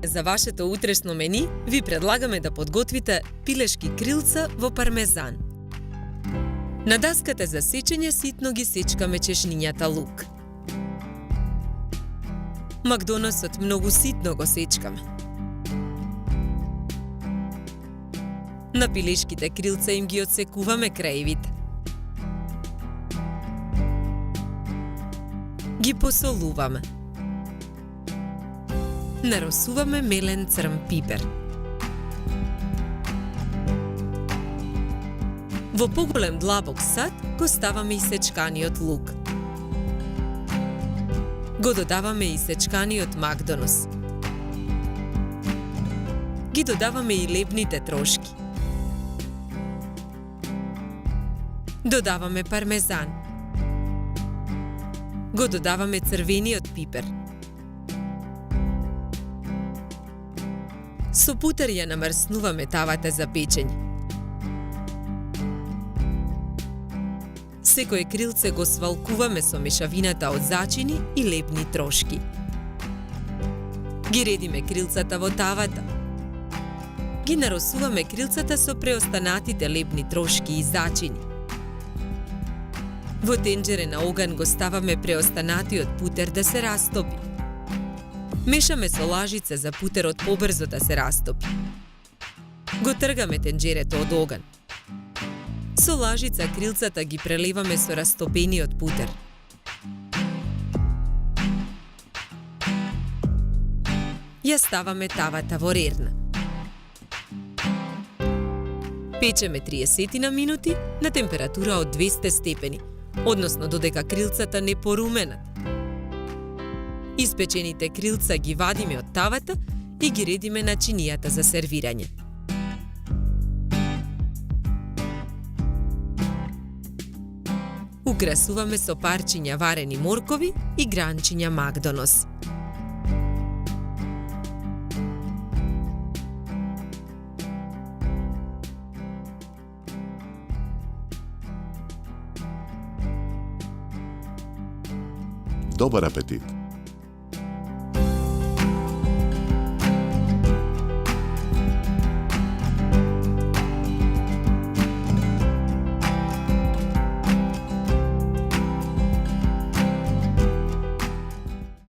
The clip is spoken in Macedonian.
За вашето утрешно мени ви предлагаме да подготвите пилешки крилца во пармезан. На даската за сечење ситно ги сечкаме чешнињата лук. Макдоносот многу ситно го сечкаме. На пилешките крилца им ги отсекуваме краевите. Ги посолуваме. Наросуваме мелен црн пипер. Во поголем длабок сад го ставаме и сечканиот лук. Го додаваме и сечканиот макдонос. Ги додаваме и лебните трошки. Додаваме пармезан. Го додаваме црвениот пипер. Со путер ја намрснуваме тавата за печење. Секое крилце го свалкуваме со мешавината од зачини и лебни трошки. Ги редиме крилцата во тавата. Ги наросуваме крилцата со преостанатите лебни трошки и зачини. Во тенџере на оган го ставаме преостанатиот путер да се растопи. Мешаме со лажица за путерот побрзо да се растопи. Го тргаме тенџерето од оган. Со лажица крилцата ги преливаме со растопениот путер. Ја ставаме тавата во рерна. Печеме 30 минути на температура од 200 степени, односно додека крилцата не поруменат. Испечените крилца ги вадиме од тавата и ги редиме на чинијата за сервирање. Украсуваме со парчиња варени моркови и гранчиња макдонос. Добар апетит!